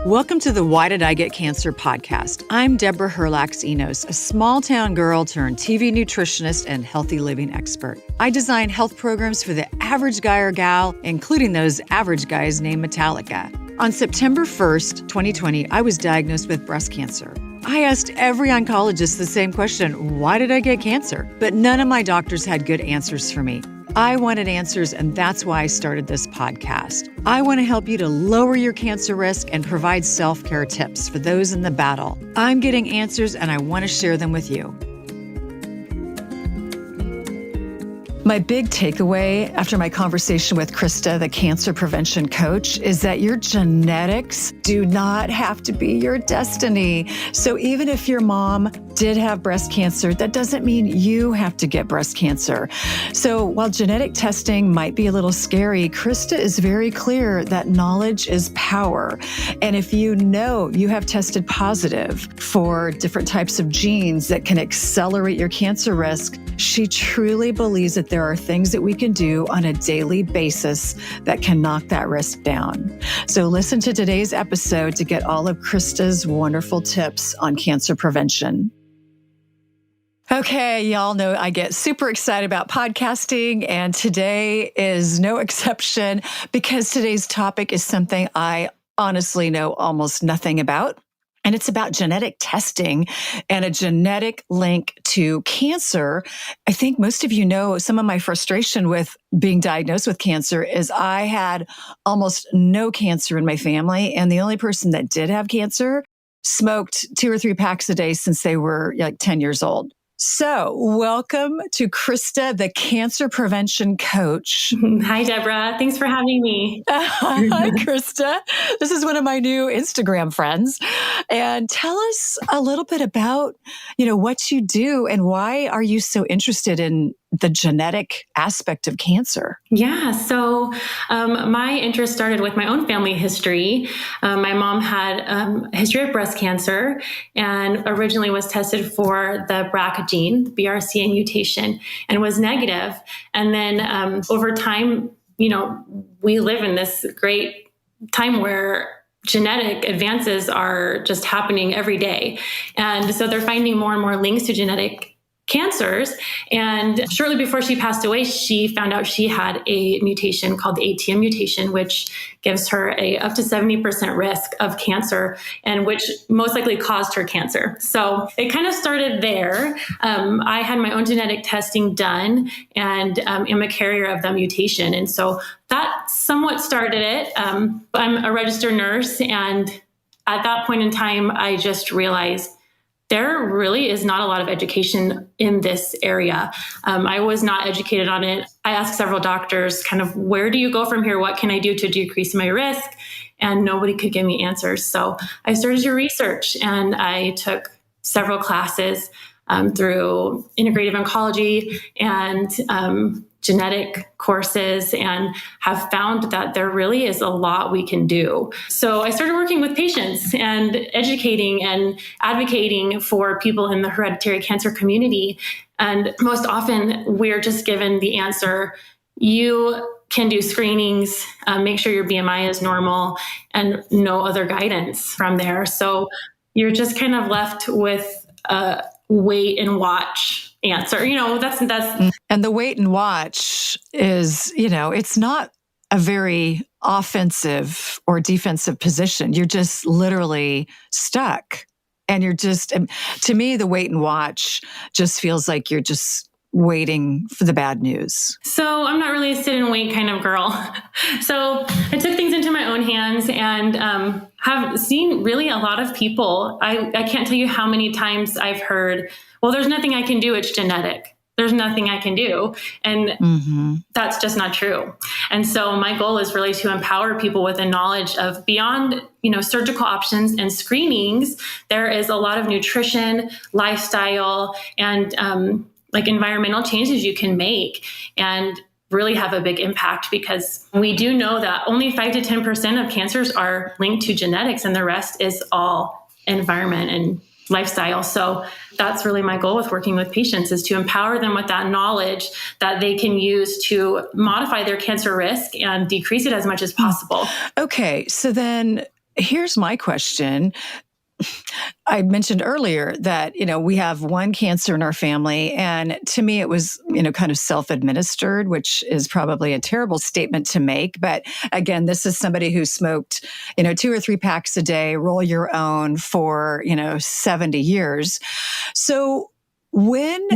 Welcome to the Why Did I Get Cancer podcast. I'm Deborah Herlax-Enos, a small-town girl turned TV nutritionist and healthy living expert. I design health programs for the average guy or gal, including those average guys named Metallica. On September 1st, 2020, I was diagnosed with breast cancer. I asked every oncologist the same question, why did I get cancer? But none of my doctors had good answers for me. I wanted answers, and that's why I started this podcast. I want to help you to lower your cancer risk and provide self-care tips for those in the battle. I'm getting answers, and I want to share them with you. My big takeaway after my conversation with Krista, the cancer prevention coach, is that your genetics do not have to be your destiny. So even if your mom did have breast cancer, that doesn't mean you have to get breast cancer. So while genetic testing might be a little scary, Krista is very clear that knowledge is power. And if you know you have tested positive for different types of genes that can accelerate your cancer risk, she truly believes that there are things that we can do on a daily basis that can knock that risk down. So listen to today's episode to get all of Krista's wonderful tips on cancer prevention. Okay, y'all know I get super excited about podcasting, and today is no exception because today's topic is something I honestly know almost nothing about. And it's about genetic testing and a genetic link to cancer. I think most of you know some of my frustration with being diagnosed with cancer is I had almost no cancer in my family. And the only person that did have cancer smoked 2 or 3 packs a day since they were like 10 years old. So welcome to Krista, the cancer prevention coach. Hi, Deborah. Thanks for having me. Hi, Krista. This is one of my new Instagram friends. And tell us a little bit about, what you do and why are you so interested in the genetic aspect of cancer? Yeah. So my interest started with my own family history. My mom had a history of breast cancer and originally was tested for the BRCA gene, BRCA mutation, and was negative. And then over time, we live in this great time where genetic advances are just happening every day. And so they're finding more and more links to genetic cancers. And shortly before she passed away, she found out she had a mutation called the ATM mutation, which gives her a up to 70% risk of cancer and which most likely caused her cancer. So it kind of started there. I had my own genetic testing done and am a carrier of the mutation. And so that somewhat started it. I'm a registered nurse. And at that point in time, I just realized there really is not a lot of education in this area. I was not educated on it. I asked several doctors kind of, where do you go from here? What can I do to decrease my risk? And nobody could give me answers. So I started to research and I took several classes through integrative oncology and genetic courses and have found that there really is a lot we can do. So I started working with patients and educating and advocating for people in the hereditary cancer community. And most often we're just given the answer, you can do screenings, make sure your BMI is normal, and no other guidance from there. So you're just kind of left with a wait and watch answer. That's and the wait and watch is, it's not a very offensive or defensive position. You're just literally stuck. And to me, the wait and watch just feels like you're just waiting for the bad news. So I'm not really a sit and wait kind of girl. So I took things into my own hands and have seen really a lot of people. I can't tell you how many times I've heard, well, there's nothing I can do. It's genetic. There's nothing I can do. And that's just not true. And so my goal is really to empower people with the knowledge of beyond, surgical options and screenings. There is a lot of nutrition, lifestyle, and environmental changes you can make and really have a big impact, because we do know that only 5 to 10% of cancers are linked to genetics and the rest is all environment and lifestyle. So that's really my goal with working with patients, is to empower them with that knowledge that they can use to modify their cancer risk and decrease it as much as possible. Okay. So then here's my question. I mentioned earlier that, we have one cancer in our family. And to me, it was, kind of self-administered, which is probably a terrible statement to make. But again, this is somebody who smoked, 2 or 3 packs a day, roll your own for, 70 years. So when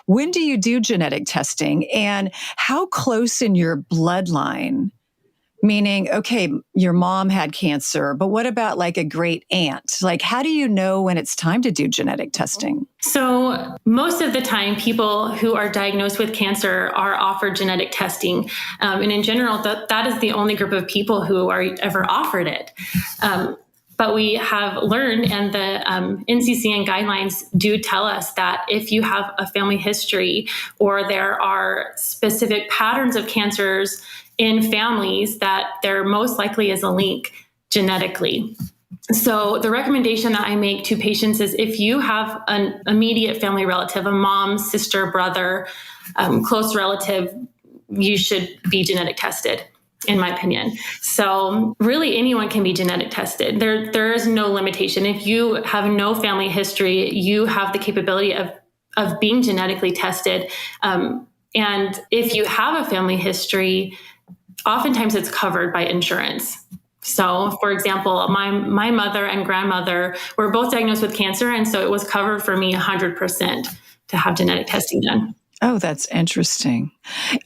do you do genetic testing, and how close in your bloodline? Meaning, okay, your mom had cancer, but what about like a great aunt? Like, how do you know when it's time to do genetic testing? So most of the time, people who are diagnosed with cancer are offered genetic testing. And in general, that is the only group of people who are ever offered it. But we have learned, and the NCCN guidelines do tell us that if you have a family history or there are specific patterns of cancers in families, that there most likely is a link genetically. So the recommendation that I make to patients is, if you have an immediate family relative, a mom, sister, brother, close relative, you should be genetic tested, in my opinion. So really anyone can be genetic tested. There is no limitation. If you have no family history, you have the capability of being genetically tested. And if you have a family history, oftentimes it's covered by insurance. So, for example, my mother and grandmother were both diagnosed with cancer, and so it was covered for me 100% to have genetic testing done. Oh, that's interesting.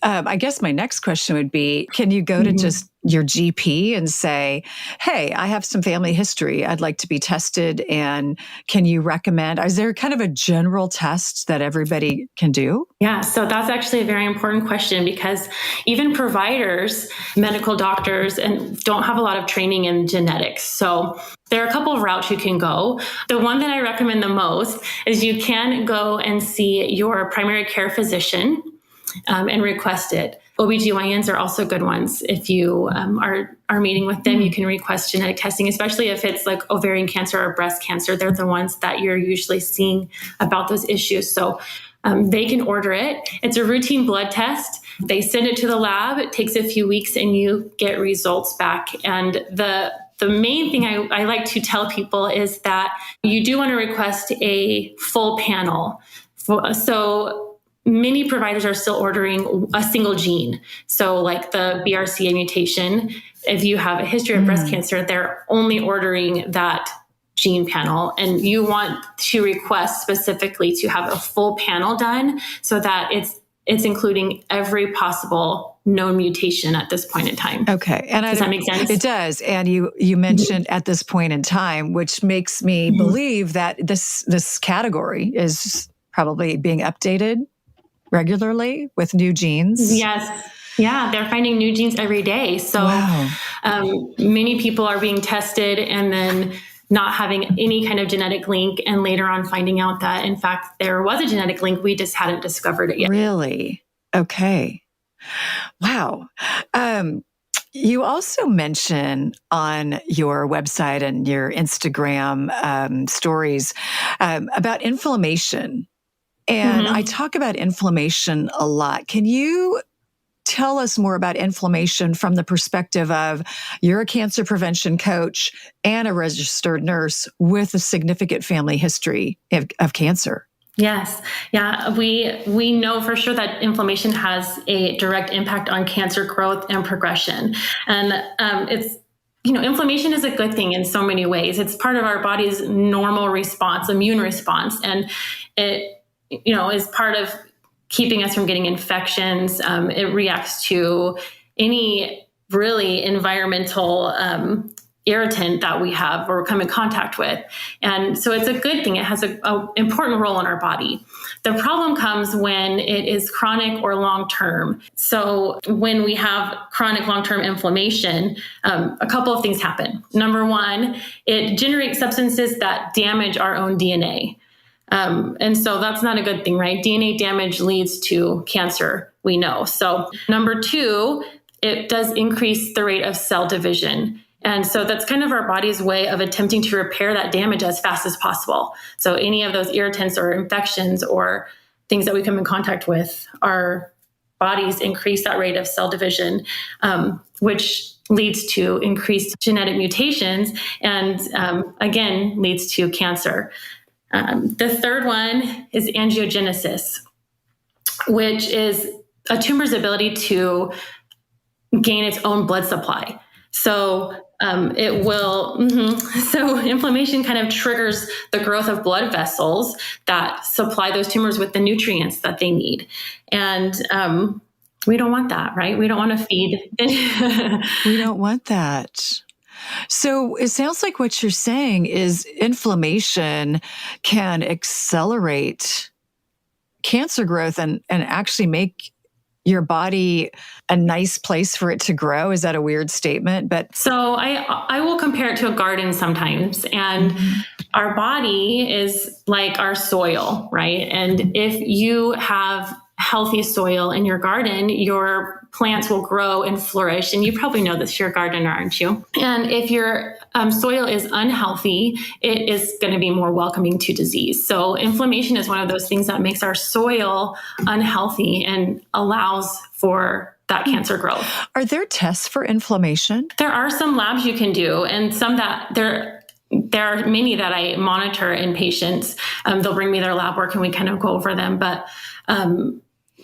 I guess my next question would be, can you go to just your GP and say, hey, I have some family history. I'd like to be tested. And can you recommend, is there kind of a general test that everybody can do? Yeah, so that's actually a very important question, because even providers, medical doctors, and don't have a lot of training in genetics. So there are a couple of routes you can go. The one that I recommend the most is you can go and see your primary care physician and request it. OBGYNs are also good ones. If you are meeting with them, you can request genetic testing, especially if it's like ovarian cancer or breast cancer. They're the ones that you're usually seeing about those issues. So they can order it. It's a routine blood test. They send it to the lab. It takes a few weeks and you get results back. And the main thing I like to tell people is that you do want to request a full panel. So many providers are still ordering a single gene. So like the BRCA mutation, if you have a history of breast cancer, they're only ordering that gene panel, and you want to request specifically to have a full panel done so that it's including every possible known mutation at this point in time. Okay. And does that make sense? It does. And you mentioned at this point in time, which makes me believe that this category is probably being updated regularly with new genes. Yes. Yeah, they're finding new genes every day. So many people are being tested and then not having any kind of genetic link, and later on finding out that, in fact, there was a genetic link. We just hadn't discovered it yet. Really? Okay. Wow. You also mention on your website and your Instagram stories about inflammation. And I talk about inflammation a lot. Can you tell us more about inflammation from the perspective of, you're a cancer prevention coach and a registered nurse with a significant family history of cancer? Yes. Yeah. We know for sure that inflammation has a direct impact on cancer growth and progression. And inflammation is a good thing in so many ways. It's part of our body's normal response, immune response. And it, is part of keeping us from getting infections. It reacts to any really environmental irritant that we have or come in contact with. And so it's a good thing. It has an important role in our body. The problem comes when it is chronic or long-term. So when we have chronic long-term inflammation, a couple of things happen. Number one, it generates substances that damage our own DNA. And so that's not a good thing, right? DNA damage leads to cancer, we know. So number two, it does increase the rate of cell division. And so that's kind of our body's way of attempting to repair that damage as fast as possible. So any of those irritants or infections or things that we come in contact with, our bodies increase that rate of cell division, which leads to increased genetic mutations and, again, leads to cancer. The third one is angiogenesis, which is a tumor's ability to gain its own blood supply. So it will, so inflammation kind of triggers the growth of blood vessels that supply those tumors with the nutrients that they need. And we don't want that, right? We don't want to feed. We don't want that. So it sounds like what you're saying is inflammation can accelerate cancer growth and actually make your body a nice place for it to grow. Is that a weird statement? But so I will compare it to a garden sometimes. And our body is like our soil, right? And if you have healthy soil in your garden, your plants will grow and flourish. And you probably know this, you're a gardener, aren't you? And if your soil is unhealthy, it is going to be more welcoming to disease. So inflammation is one of those things that makes our soil unhealthy and allows for that cancer growth. Are there tests for inflammation? There are some labs you can do, and some that there are many that I monitor in patients. They'll bring me their lab work and we kind of go over them. But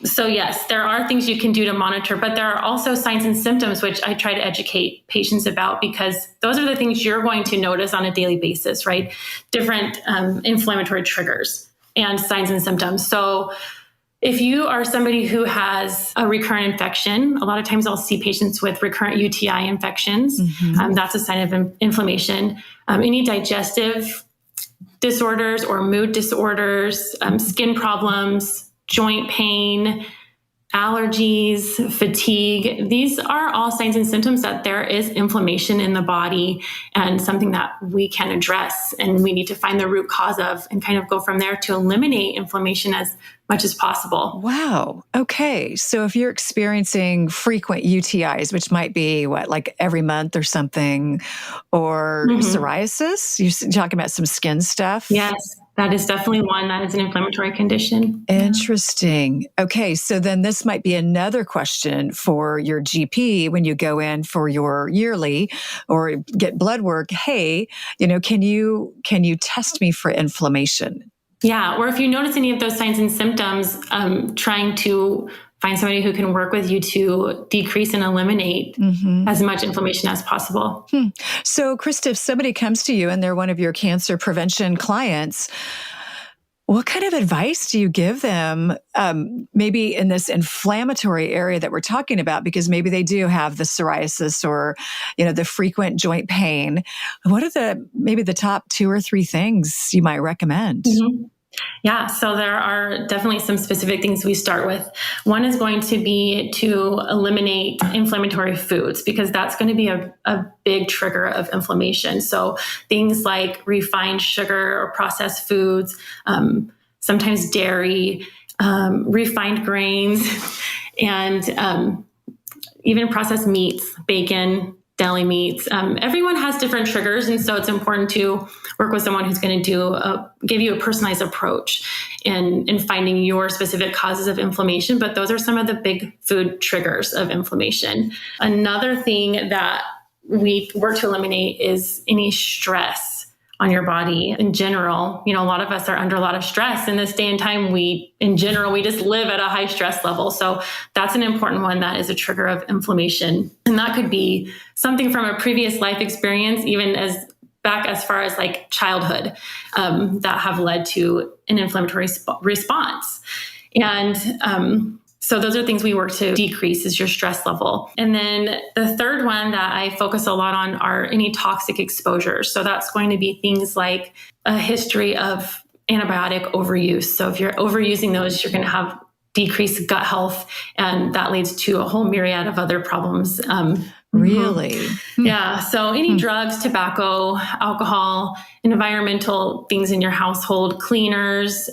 so yes, there are things you can do to monitor, but there are also signs and symptoms, which I try to educate patients about, because those are the things you're going to notice on a daily basis, right? Different inflammatory triggers and signs and symptoms. So if you are somebody who has a recurrent infection, a lot of times I'll see patients with recurrent UTI infections. That's a sign of inflammation. Any digestive disorders or mood disorders, skin problems, joint pain, allergies, fatigue. These are all signs and symptoms that there is inflammation in the body and something that we can address, and we need to find the root cause of and kind of go from there to eliminate inflammation as much as possible. Wow. Okay. So if you're experiencing frequent UTIs, which might be like every month or something, or psoriasis, you're talking about some skin stuff? Yes. That is definitely one that is an inflammatory condition. Interesting. Okay. So then this might be another question for your GP when you go in for your yearly or get blood work. Hey, can you test me for inflammation? Yeah. Or if you notice any of those signs and symptoms, trying to find somebody who can work with you to decrease and eliminate as much inflammation as possible. So, Krista, if somebody comes to you and they're one of your cancer prevention clients, what kind of advice do you give them, maybe in this inflammatory area that we're talking about, because maybe they do have the psoriasis or, the frequent joint pain? What are maybe the top 2 or 3 things you might recommend? Yeah, so there are definitely some specific things we start with. One is going to be to eliminate inflammatory foods, because that's going to be a big trigger of inflammation. So things like refined sugar or processed foods, sometimes dairy, refined grains, and even processed meats, bacon, deli meats. Everyone has different triggers, and so it's important to work with someone who's going to give you a personalized approach in finding your specific causes of inflammation. But those are some of the big food triggers of inflammation. Another thing that we work to eliminate is any stress on your body in general. A lot of us are under a lot of stress in this day and time. In general, we just live at a high stress level. So that's an important one that is a trigger of inflammation. And that could be something from a previous life experience, even as far as like childhood, that have led to an inflammatory response. And so those are things we work to decrease, is your stress level. And then the third one that I focus a lot on are any toxic exposures. So that's going to be things like a history of antibiotic overuse. So if you're overusing those, you're going to have decreased gut health, and that leads to a whole myriad of other problems. Really? Yeah. So any drugs, tobacco, alcohol, environmental things in your household, cleaners,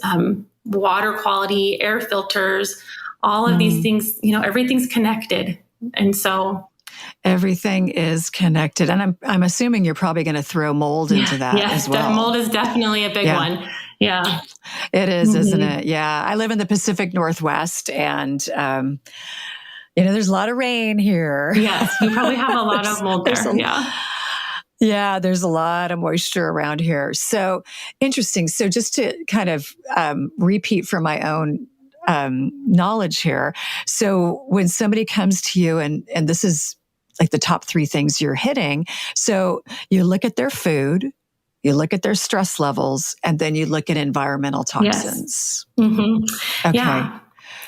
water quality, air filters, all of these things, everything's connected. And so everything is connected. And I'm assuming you're probably going to throw mold into that as well. Mold is definitely a big one. Yeah. It is, isn't it? Yeah. I live in the Pacific Northwest, and There's a lot of rain here. Yes, you probably have a lot of mold there. Yeah, there's a lot of moisture around here. So interesting. So just to kind of repeat from my own knowledge here. So when somebody comes to you and this is like the top 3 things you're hitting. So you look at their food, you look at their stress levels, and then you look at environmental toxins. Yes. Mm-hmm. Okay. Yeah.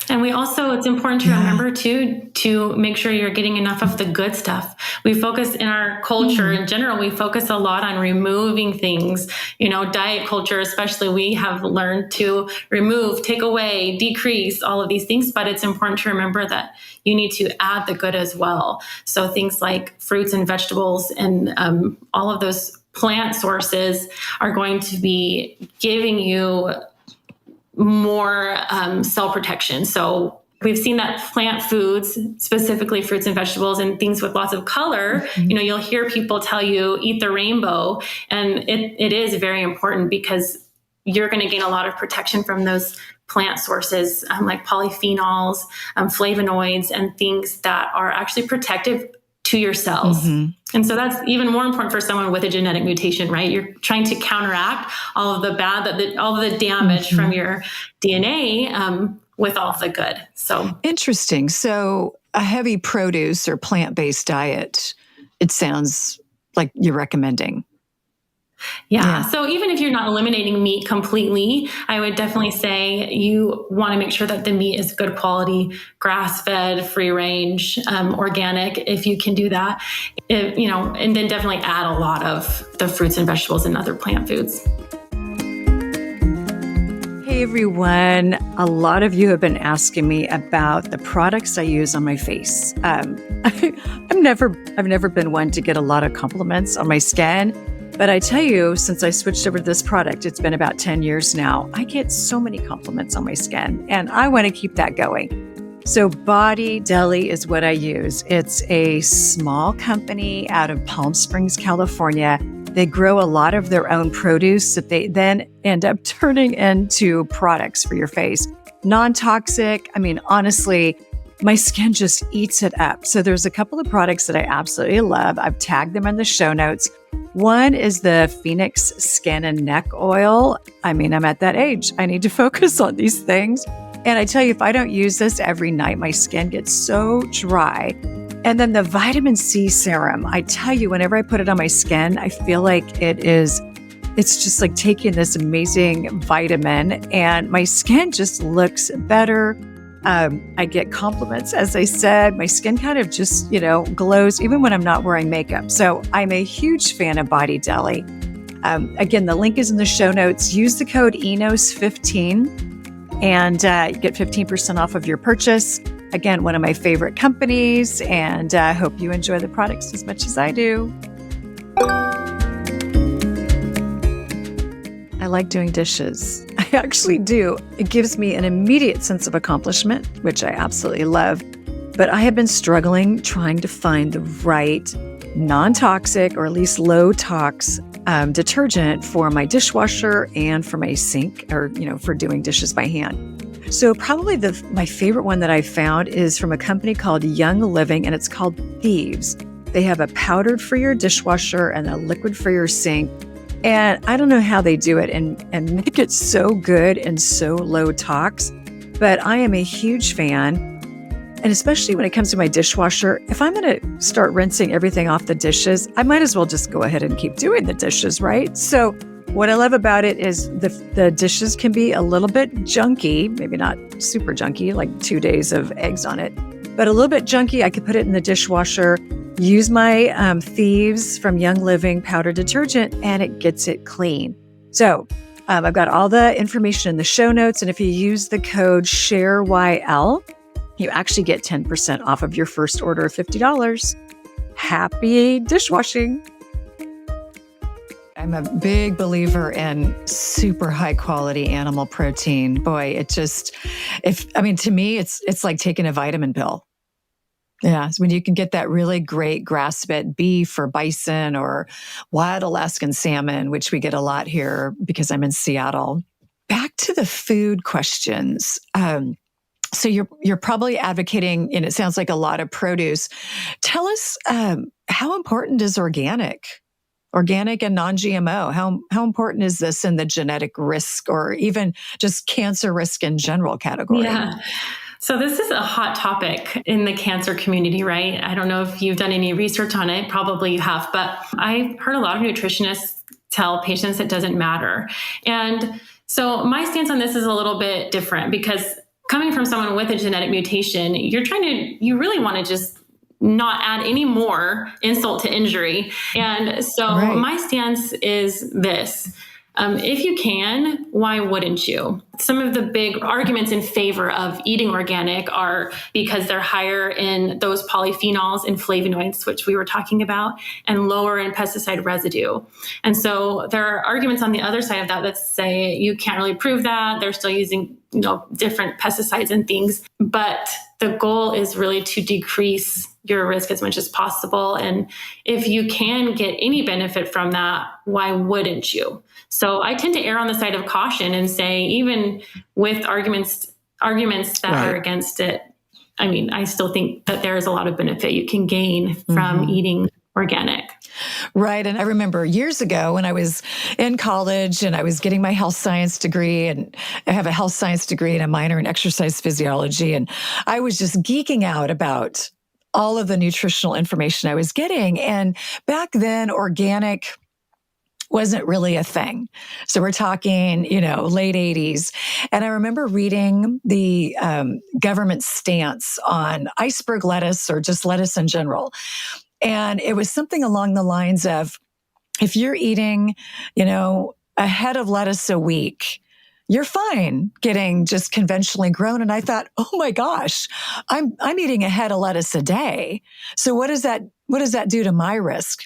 And it's important to remember too, to make sure you're getting enough of the good stuff. We focus in our culture in general, we focus a lot on removing things, diet culture, especially, we have learned to remove, take away, decrease all of these things, but it's important to remember that you need to add the good as well. So things like fruits and vegetables and all of those plant sources are going to be giving you more cell protection. So we've seen that plant foods, specifically fruits and vegetables and things with lots of color, you'll hear people tell you, eat the rainbow. And it is very important because you're going to gain a lot of protection from those plant sources, like polyphenols, flavonoids, and things that are actually protective to your cells. And so that's even more important for someone with a genetic mutation, right? You're trying to counteract all of the bad, all of the damage from your DNA with all of the good. So interesting. So a heavy produce or plant-based diet, it sounds like you're recommending. Yeah. So even if you're not eliminating meat completely, I would definitely say you want to make sure that the meat is good quality, grass-fed, free range, organic, if you can do that, and then definitely add a lot of the fruits and vegetables and other plant foods. Hey everyone, a lot of you have been asking me about the products I use on my face. I've never been one to get a lot of compliments on my skin. But I tell you, since I switched over to this product, it's been about 10 years now, I get so many compliments on my skin, and I want to keep that going. So Body Deli is what I use. It's a small company out of Palm Springs, California. They grow a lot of their own produce that they then end up turning into products for your face. Non-toxic. I mean, honestly, my skin just eats it up. So there's a couple of products that I absolutely love. I've tagged them in the show notes. One is the Phoenix Skin and Neck Oil. I mean, I'm at that age. I need to focus on these things. And I tell you, if I don't use this every night, my skin gets so dry. And then the vitamin C serum. I tell you, whenever I put it on my skin, I feel like it's just like taking this amazing vitamin, and my skin just looks better. I get compliments, as I said. My skin kind of just, glows even when I'm not wearing makeup. So I'm a huge fan of Body Deli. Again, the link is in the show notes. Use the code ENOS15 and you get 15% off of your purchase. Again, one of my favorite companies, and I hope you enjoy the products as much as I do. I like doing dishes. I actually do. It gives me an immediate sense of accomplishment, which I absolutely love. But I have been struggling trying to find the right non-toxic, or at least low-tox detergent for my dishwasher and for my sink, or, for doing dishes by hand. So probably my favorite one that I found is from a company called Young Living, and it's called Thieves. They have a powdered for your dishwasher and a liquid for your sink. And I don't know how they do it and make it so good and so low tox, but I am a huge fan. And especially when it comes to my dishwasher, if I'm going to start rinsing everything off the dishes, I might as well just go ahead and keep doing the dishes, right? So what I love about it is the dishes can be a little bit junky, maybe not super junky, like 2 days of eggs on it, but a little bit junky. I could put it in the dishwasher, use my Thieves from Young Living powder detergent, and it gets it clean. So I've got all the information in the show notes. And if you use the code SHAREYL, you actually get 10% off of your first order of $50. Happy dishwashing. I'm a big believer in super high quality animal protein. Boy, to me, it's like taking a vitamin pill. Yeah, so when you can get that really great grass-fed beef or bison or wild Alaskan salmon, which we get a lot here because I'm in Seattle. Back to the food questions. So you're probably advocating, and it sounds like a lot of produce. Tell us, how important is organic and non-GMO? How important is this in the genetic risk or even just cancer risk in general category? Yeah. So this is a hot topic in the cancer community, right? I don't know if you've done any research on it. Probably you have, but I've heard a lot of nutritionists tell patients it doesn't matter. And so my stance on this is a little bit different because coming from someone with a genetic mutation, you really want to just not add any more insult to injury. And so my stance is this. If you can, why wouldn't you? Some of the big arguments in favor of eating organic are because they're higher in those polyphenols and flavonoids, which we were talking about, and lower in pesticide residue. And so there are arguments on the other side of that say you can't really prove that. They're still using, different pesticides and things. But the goal is really to decrease your risk as much as possible. And if you can get any benefit from that, why wouldn't you? So I tend to err on the side of caution and say, even with arguments that are against it, I still think that there is a lot of benefit you can gain from eating organic. Right. And I remember years ago when I was in college and I was getting my health science degree, and I have a health science degree and a minor in exercise physiology. And I was just geeking out about all of the nutritional information I was getting. And back then, organic wasn't really a thing. So we're talking, late 80s. And I remember reading the government stance on iceberg lettuce or just lettuce in general. And it was something along the lines of, if you're eating, a head of lettuce a week, you're fine getting just conventionally grown. And I thought, oh my gosh, I'm eating a head of lettuce a day. So what does that do to my risk?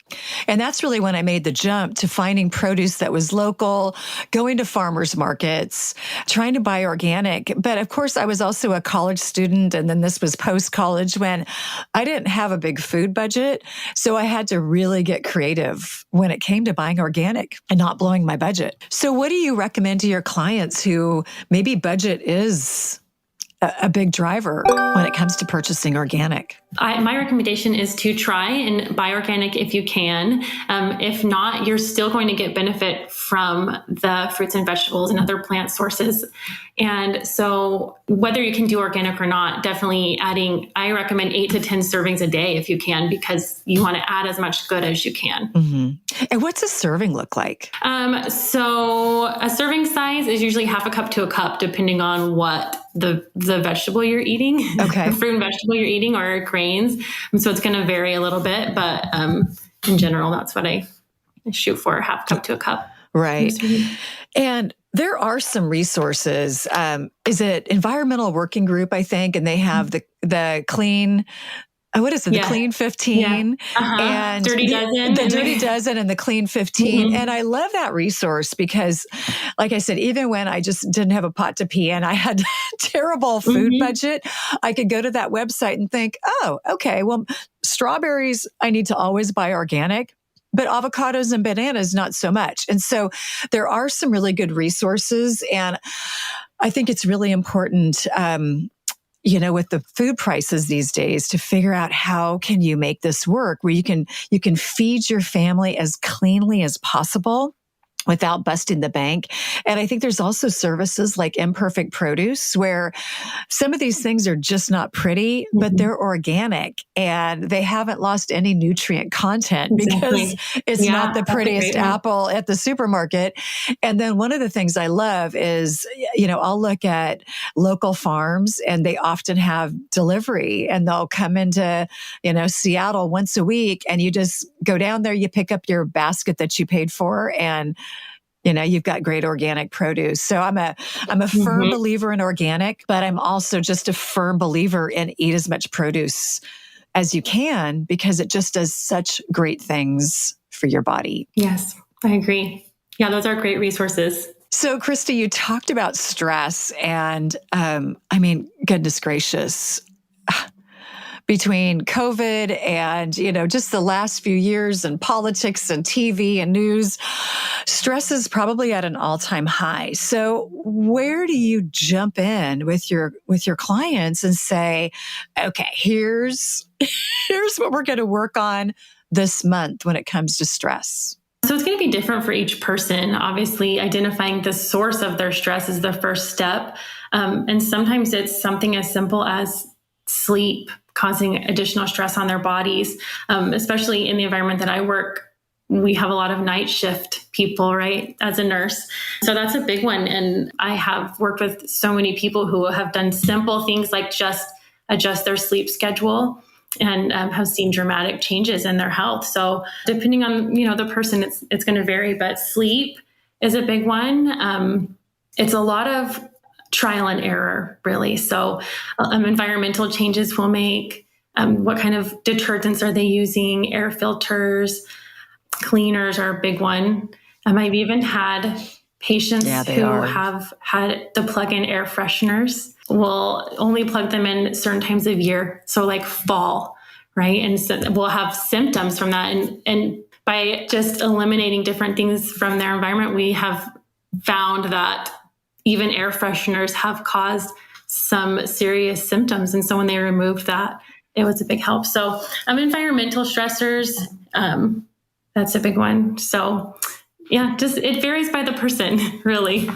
And that's really when I made the jump to finding produce that was local, going to farmers markets, trying to buy organic. But of course, I was also a college student. And then this was post-college when I didn't have a big food budget. So I had to really get creative when it came to buying organic and not blowing my budget. So what do you recommend to your clients who maybe budget is a big driver when it comes to purchasing organic? My recommendation is to try and buy organic if you can. If not, you're still going to get benefit from the fruits and vegetables and other plant sources. And so whether you can do organic or not, definitely I recommend 8 to 10 servings a day if you can, because you want to add as much good as you can. Mm-hmm. And what's a serving look like? So a serving size is usually half a cup to a cup, depending on what the vegetable you're eating, okay, the fruit and vegetable you're eating, or grains. So it's going to vary a little bit, but in general, that's what I shoot for, half cup to a cup. Right. And there are some resources. Is it Environmental Working Group, I think, and they have the clean. What is it? The Clean 15 and Dirty Dozen. The Dirty Dozen and the Clean 15. And I love that resource because, like I said, even when I just didn't have a pot to pee in, I had terrible food budget, I could go to that website and think, oh, okay, well, strawberries, I need to always buy organic, but avocados and bananas, not so much. And so there are some really good resources. And I think it's really important, with the food prices these days, to figure out how can you make this work where you can feed your family as cleanly as possible without busting the bank. And I think there's also services like Imperfect Produce where some of these things are just not pretty, but they're organic and they haven't lost any nutrient content because it's not the prettiest apple at the supermarket. And then one of the things I love is, I'll look at local farms and they often have delivery and they'll come into, Seattle once a week and you just go down there, you pick up your basket that you paid for and you've got great organic produce. So I'm a firm believer in organic, but I'm also just a firm believer in eat as much produce as you can because it just does such great things for your body. Yes, I agree. Yeah, those are great resources. So, Krista, you talked about stress and, goodness gracious, between COVID and, just the last few years and politics and TV and news, stress is probably at an all-time high. So where do you jump in with your clients and say, okay, here's what we're going to work on this month when it comes to stress? So it's going to be different for each person. Obviously, identifying the source of their stress is the first step. And sometimes it's something as simple as sleep causing additional stress on their bodies, especially in the environment that I work. We have a lot of night shift people, right, as a nurse. So that's a big one. And I have worked with so many people who have done simple things like just adjust their sleep schedule and have seen dramatic changes in their health. So depending on, the person, it's going to vary, but sleep is a big one. It's a lot of trial and error, really. So environmental changes we'll make. What kind of detergents are they using? Air filters, cleaners are a big one. I've even had patients who have had the plug-in air fresheners. We'll only plug them in certain times of year. So like fall, right? And so we'll have symptoms from that. And by just eliminating different things from their environment, we have found that even air fresheners have caused some serious symptoms. And so when they removed that, it was a big help. So environmental stressors, that's a big one. So yeah, just it varies by the person, really.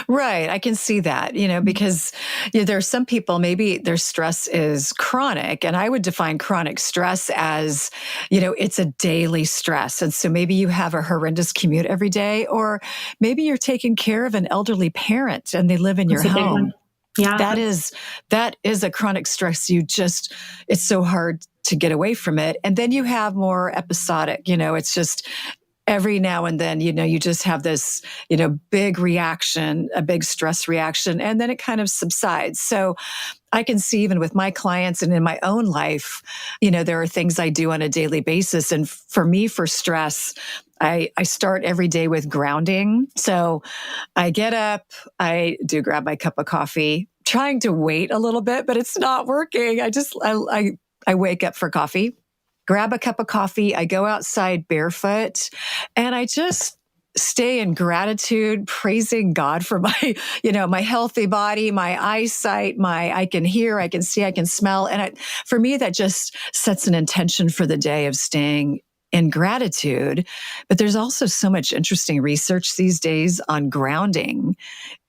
Right. I can see that, because there are some people, maybe their stress is chronic. And I would define chronic stress as, it's a daily stress. And so maybe you have a horrendous commute every day, or maybe you're taking care of an elderly parent and they live in your home. Yeah. That is a chronic stress. It's so hard to get away from it. And then you have more episodic, it's just every now and then, you just have this, big reaction, a big stress reaction, and then it kind of subsides. So I can see even with my clients and in my own life, there are things I do on a daily basis. And for me, for stress, I start every day with grounding. So I get up, I do grab my cup of coffee, trying to wait a little bit, but it's not working. I wake up for coffee, grab a cup of coffee, I go outside barefoot, and I just stay in gratitude, praising God for my, my healthy body, my eyesight, I can hear, I can see, I can smell. And for me, that just sets an intention for the day of staying in gratitude. But there's also so much interesting research these days on grounding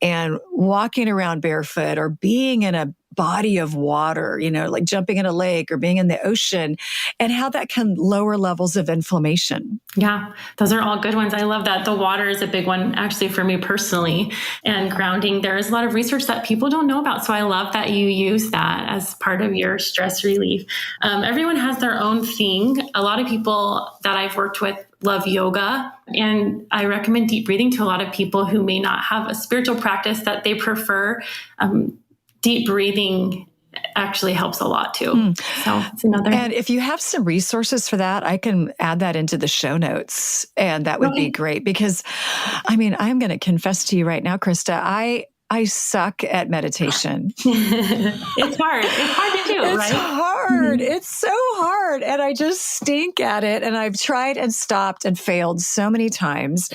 and walking around barefoot or being in a body of water, like jumping in a lake or being in the ocean, and how that can lower levels of inflammation. Yeah, those are all good ones. I love that. The water is a big one, actually, for me personally. And grounding, there is a lot of research that people don't know about. So I love that you use that as part of your stress relief. Everyone has their own thing. A lot of people that I've worked with love yoga. And I recommend deep breathing to a lot of people who may not have a spiritual practice that they prefer. Deep breathing actually helps a lot too. So it's another. And if you have some resources for that, I can add that into the show notes. And that would be great because, I'm going to confess to you right now, Krista, I suck at meditation. It's hard. It's hard to do, right? It's hard. It's so hard. And I just stink at it. And I've tried and stopped and failed so many times.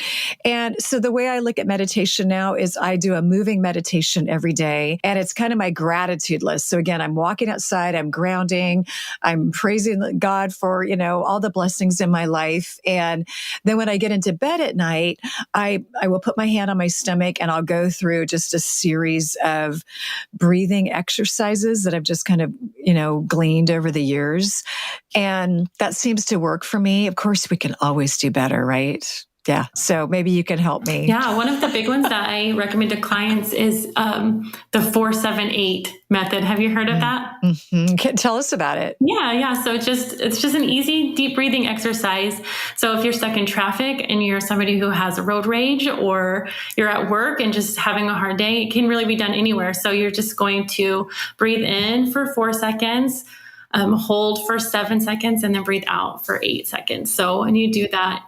And so the way I look at meditation now is I do a moving meditation every day. And it's kind of my gratitude list. So again, I'm walking outside, I'm grounding, I'm praising God for, all the blessings in my life. And then when I get into bed at night, I will put my hand on my stomach and I'll go through just a series of breathing exercises that I've just kind of, gleaned over the years. And that seems to work for me. Of course, we can always do better, right? Yeah. So maybe you can help me. Yeah. One of the big ones that I recommend to clients is the 4-7-8 method. Have you heard of that? Mm-hmm. Tell us about it. Yeah. So it's just an easy deep breathing exercise. So if you're stuck in traffic and you're somebody who has road rage or you're at work and just having a hard day, it can really be done anywhere. So you're just going to breathe in for 4 seconds, hold for 7 seconds, and then breathe out for 8 seconds. So, and you do that,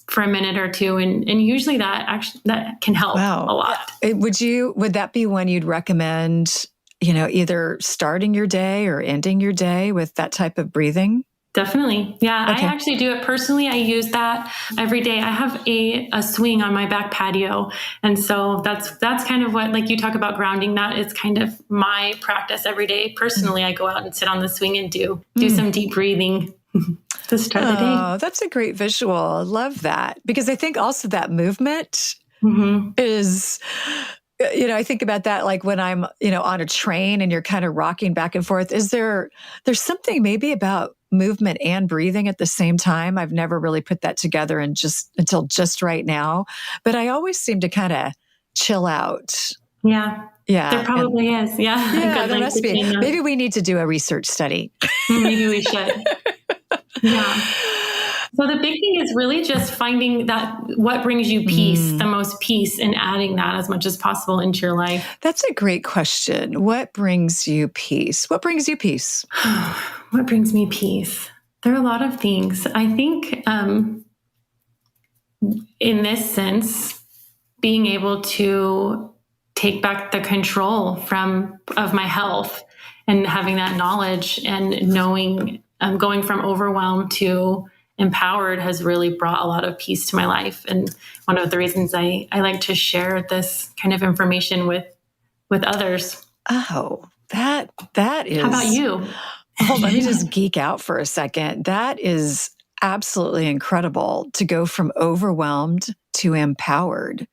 for a minute or two. And usually that can help a lot. Would that be one you'd recommend either starting your day or ending your day with that type of breathing? Definitely. Yeah, Okay. I actually do it personally. I use that every day. I have a swing on my back patio. And so that's kind of what, like you talk about grounding, that is kind of my practice every day. Personally, I go out and sit on the swing and do some deep breathing to start the day. Oh, that's a great visual. I love that. Because I think also that movement is, I think about that like when I'm, on a train and you're kind of rocking back and forth. There's something maybe about movement and breathing at the same time? I've never really put that together until just right now, but I always seem to kind of chill out. Yeah. Yeah. There probably is. Yeah. Yeah, there must be. Maybe we need to do a research study. Maybe we should. Yeah. So the big thing is really just finding that what brings you peace, the most peace, and adding that as much as possible into your life. That's a great question. What brings you peace? What brings you peace? What brings me peace? There are a lot of things. I think in this sense, being able to take back the control of my health and having that knowledge and knowing going from overwhelmed to empowered has really brought a lot of peace to my life. And one of the reasons I like to share this kind of information with others. Oh, that is. How about you? Let me just geek out for a second. That is absolutely incredible to go from overwhelmed to empowered.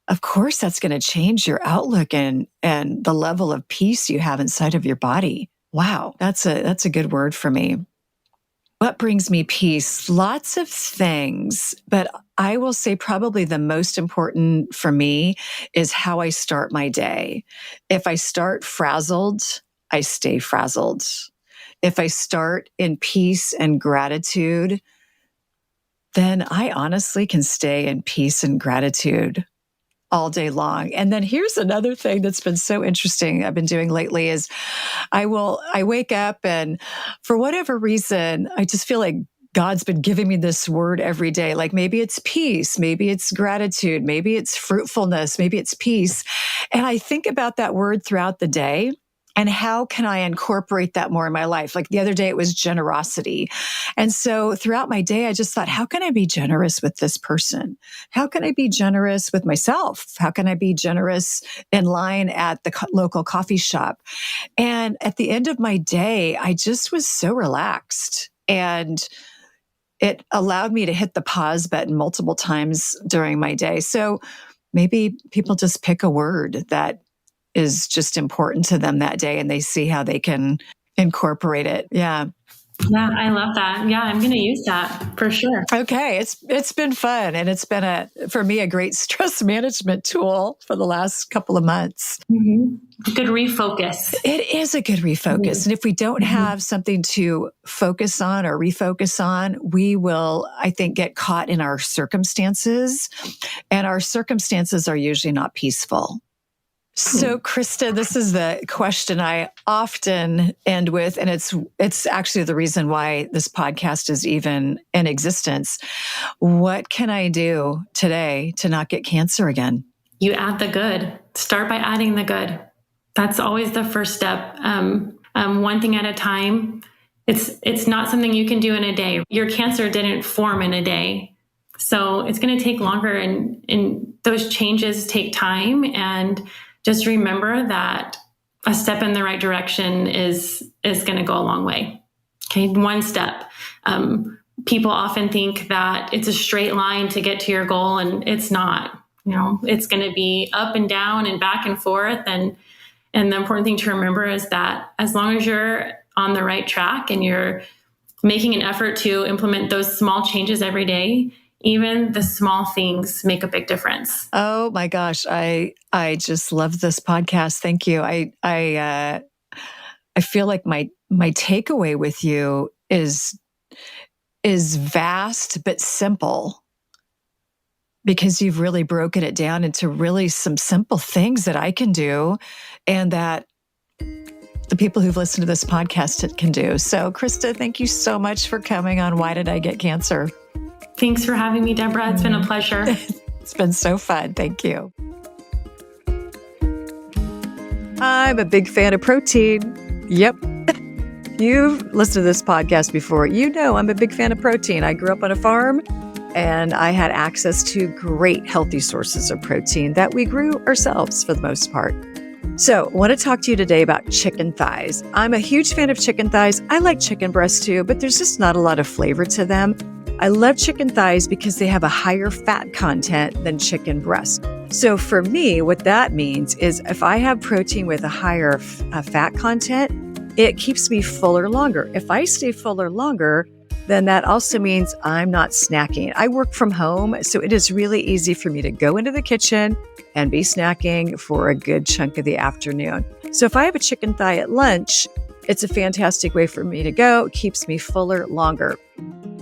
Of course, that's going to change your outlook and the level of peace you have inside of your body. Wow, that's a good word for me. What brings me peace? Lots of things, but I will say probably the most important for me is how I start my day. If I start frazzled, I stay frazzled. If I start in peace and gratitude, then I honestly can stay in peace and gratitude all day long. And then here's another thing that's been so interesting I've been doing lately is I wake up and for whatever reason, I just feel like God's been giving me this word every day. Like maybe it's peace, maybe it's gratitude, maybe it's fruitfulness, maybe it's peace. And I think about that word throughout the day. And how can I incorporate that more in my life? Like the other day, it was generosity. And so throughout my day, I just thought, how can I be generous with this person? How can I be generous with myself? How can I be generous in line at the local coffee shop? And at the end of my day, I just was so relaxed. And it allowed me to hit the pause button multiple times during my day. So maybe people just pick a word that is just important to them that day and they see how they can incorporate it. Yeah. Yeah, I love that. Yeah, I'm going to use that for sure. Okay. It's been fun. And it's been for me, a great stress management tool for the last couple of months. Good refocus. It is a good refocus. And if we don't have something to focus on or refocus on, we will, I think, get caught in our circumstances. And our circumstances are usually not peaceful. So, Krista, this is the question I often end with, and it's actually the reason why this podcast is even in existence. What can I do today to not get cancer again? You add the good. Start by adding the good. That's always the first step. One thing at a time. It's not something you can do in a day. Your cancer didn't form in a day. So it's going to take longer, and those changes take time. And just remember that a step in the right direction is going to go a long way. Okay, one step. People often think that it's a straight line to get to your goal, and it's not. It's going to be up and down and back and forth. And the important thing to remember is that as long as you're on the right track and you're making an effort to implement those small changes every day, even the small things make a big difference. Oh my gosh. I just love this podcast. Thank you. I feel like my takeaway with you is vast, but simple, because you've really broken it down into really some simple things that I can do and that the people who've listened to this podcast can do. So Krista, thank you so much for coming on Why Did I Get Cancer? Thanks for having me, Deborah. It's been a pleasure. It's been so fun. Thank you. I'm a big fan of protein. Yep. You've listened to this podcast before. You know I'm a big fan of protein. I grew up on a farm and I had access to great healthy sources of protein that we grew ourselves for the most part. So I want to talk to you today about chicken thighs. I'm a huge fan of chicken thighs. I like chicken breasts too, but there's just not a lot of flavor to them. I love chicken thighs because they have a higher fat content than chicken breast. So for me, what that means is if I have protein with a higher fat content, it keeps me fuller longer. If I stay fuller longer, then that also means I'm not snacking. I work from home, so it is really easy for me to go into the kitchen and be snacking for a good chunk of the afternoon. So if I have a chicken thigh at lunch, it's a fantastic way for me to go. It keeps me fuller longer.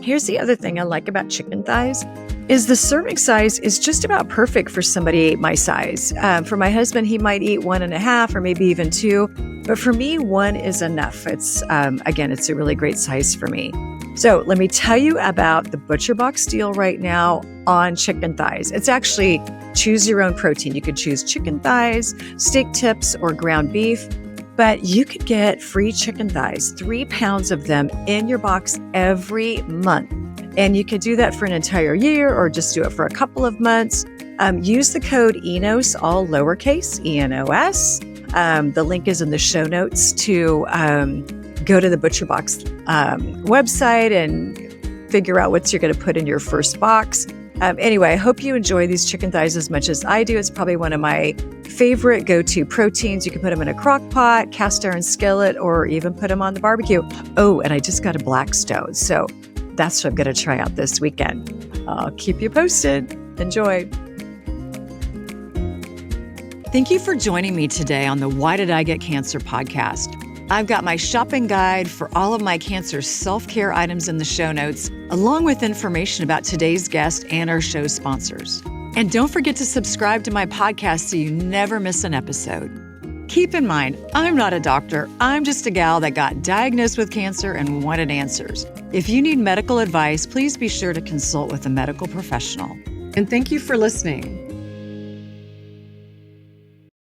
Here's the other thing I like about chicken thighs is the serving size is just about perfect for somebody my size. For my husband, he might eat 1.5 or maybe even 2, but for me, 1 is enough. It's a really great size for me. So let me tell you about the Butcher Box deal right now on chicken thighs. It's actually choose your own protein. You could choose chicken thighs, steak tips, or ground beef. But you could get free chicken thighs, 3 pounds of them in your box every month. And you could do that for an entire year or just do it for a couple of months. Use the code ENOS, all lowercase, ENOS. The link is in the show notes to go to the Butcher Box website and figure out what you're going to put in your first box. Anyway, I hope you enjoy these chicken thighs as much as I do. It's probably one of my favorite go-to proteins. You can put them in a crock pot, cast iron skillet, or even put them on the barbecue. Oh, and I just got a black stone. So that's what I'm going to try out this weekend. I'll keep you posted. Enjoy. Thank you for joining me today on the Why Did I Get Cancer podcast. I've got my shopping guide for all of my cancer self-care items in the show notes, along with information about today's guest and our show sponsors. And don't forget to subscribe to my podcast so you never miss an episode. Keep in mind, I'm not a doctor. I'm just a gal that got diagnosed with cancer and wanted answers. If you need medical advice, please be sure to consult with a medical professional. And thank you for listening.